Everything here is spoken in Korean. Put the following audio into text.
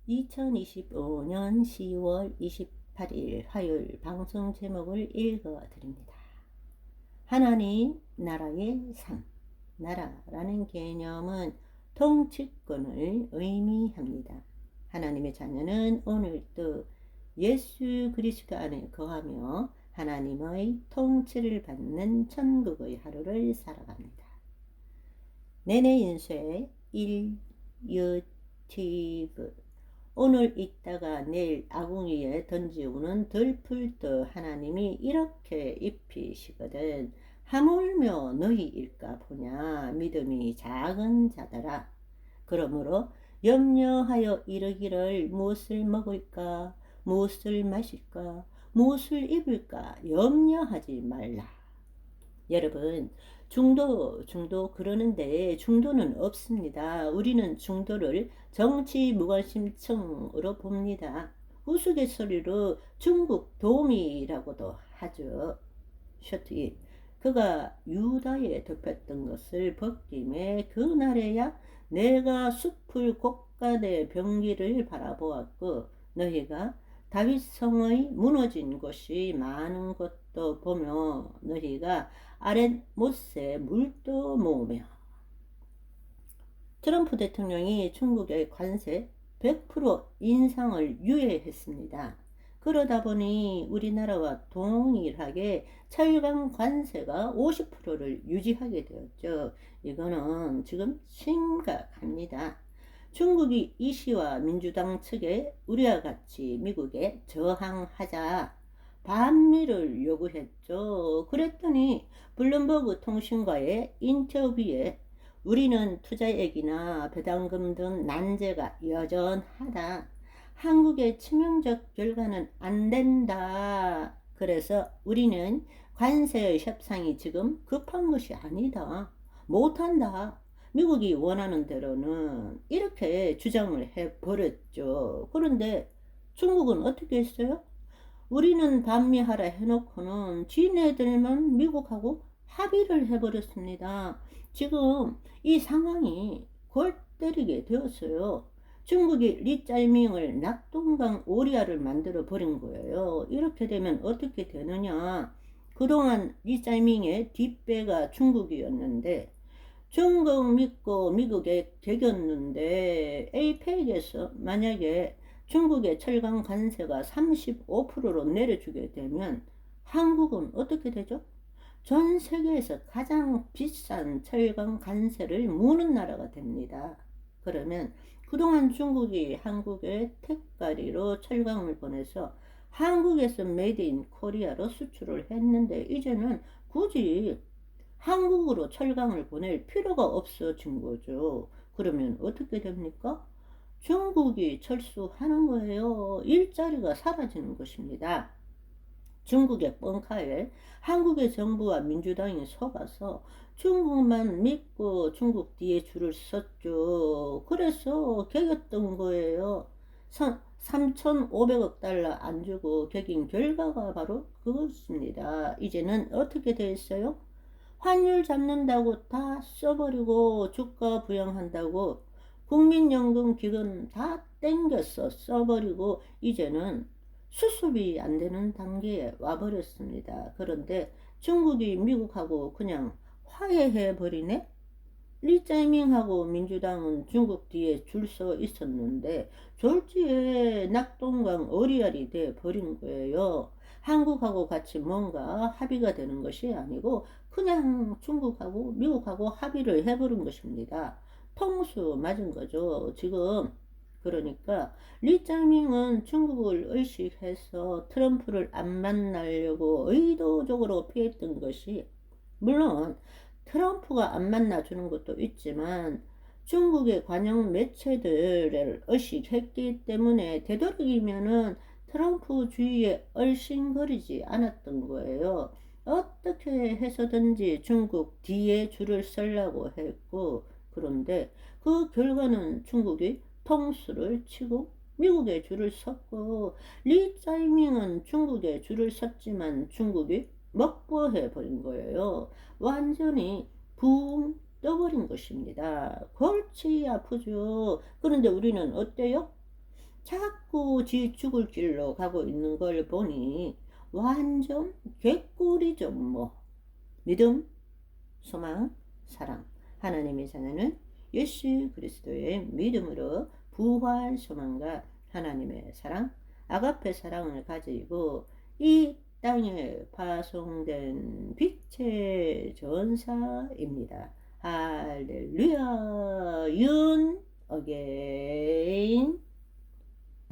2025년 10월 28일 화요일 방송 제목을 읽어드립니다. 하나님 나라의 삶. 나라라는 개념은 통치권을 의미합니다. 하나님의 자녀는 오늘도 예수 그리스도 안에 거하며 하나님의 통치를 받는 천국의 하루를 살아갑니다. 내내 인쇄 1 유튜브. 오늘 있다가 내일 아궁이에 던지우는 들풀도 하나님이 이렇게 입히시거든. 하물며 너희일까 보냐. 믿음이 작은 자들아. 그러므로 염려하여 이르기를 무엇을 먹을까, 무엇을 마실까, 무엇을 입을까 염려하지 말라. 여러분, 중도 그러는데 중도는 없습니다. 우리는 중도를 정치 무관심층으로 봅니다. 우스갯소리로 중국 도미라고도 하죠. 셔트일. 그가 유다에 덮였던 것을 벗김에 그날에야 내가 숲을 곳간의 병기를 바라보았고 너희가 다윗성의 무너진 곳이 많은 것도 보며 너희가 아랫못에 물도 모으며. 트럼프 대통령이 중국의 관세 100% 인상을 유예했습니다. 그러다 보니 우리나라와 동일하게 철강 관세가 50%를 유지하게 되었죠. 이거는 지금 심각합니다. 중국이 이 시와 민주당 측에 우리와 같이 미국에 저항하자 반미를 요구했죠. 그랬더니 블룸버그 통신과의 인터뷰에 우리는 투자액이나 배당금 등 난제가 여전하다. 한국의 치명적 결과는 안 된다. 그래서 우리는 관세 협상이 지금 급한 것이 아니다. 못한다. 미국이 원하는 대로는 이렇게 주장을 해버렸죠. 그런데 중국은 어떻게 했어요? 우리는 반미하라 해놓고는 지네들만 미국하고 합의를 해버렸습니다. 지금 이 상황이 골 때리게 되었어요. 중국이 리짤밍을 낙동강 오리알을 만들어 버린 거예요. 이렇게 되면 어떻게 되느냐. 그동안 리짤밍의 뒷배가 중국이었는데 중국 믿고 미국에 개겼는데 에이펙에서 만약에 중국의 철강 관세가 35%로 내려주게 되면 한국은 어떻게 되죠? 전 세계에서 가장 비싼 철강 관세를 무는 나라가 됩니다. 그러면 그동안 중국이 한국에 택가리로 철강을 보내서 한국에서 메이드 인 코리아로 수출을 했는데 이제는 굳이 한국으로 철강을 보낼 필요가 없어진 거죠. 그러면 어떻게 됩니까? 중국이 철수하는 거예요. 일자리가 사라지는 것입니다. 중국의 뻥카에 한국의 정부와 민주당이 속아서 중국만 믿고 중국 뒤에 줄을 섰죠. 그래서 개겼던 거예요. 3,500억 달러 안 주고 개긴 결과가 바로 그것입니다. 이제는 어떻게 돼 있어요? 환율 잡는다고 다 써버리고 주가 부양한다고 국민연금 기금 다 땡겨서 써버리고 이제는 수습이 안 되는 단계에 와버렸습니다. 그런데 중국이 미국하고 그냥 화해해 버리네? 리짜이밍하고 민주당은 중국 뒤에 줄 서 있었는데 졸지에 낙동강 어리알이 돼 버린 거예요. 한국하고 같이 뭔가 합의가 되는 것이 아니고 그냥 중국하고 미국하고 합의를 해버린 것입니다. 통수 맞은 거죠. 지금 그러니까 리짜밍은 중국을 의식해서 트럼프를 안 만나려고 의도적으로 피했던 것이 물론 트럼프가 안 만나주는 것도 있지만 중국의 관영 매체들을 의식했기 때문에 되도록이면은 트럼프 주위에 얼씬거리지 않았던 거예요. 어떻게 해서든지 중국 뒤에 줄을 서려고 했고 그런데 그 결과는 중국이 통수를 치고 미국에 줄을 섰고 리짜이밍은 중국에 줄을 섰지만 중국이 먹보해 버린 거예요. 완전히 붕 떠버린 것입니다. 골치 아프죠. 그런데 우리는 어때요? 자꾸 지 죽을 길로 가고 있는 걸 보니 완전 개꿀이죠 뭐. 믿음, 소망, 사랑. 하나님의 자녀는 예수 그리스도의 믿음으로 부활 소망과 하나님의 사랑, 아가페 사랑을 가지고 이 땅에 파송된 빛의 전사입니다. 할렐루야. 윤 어게인.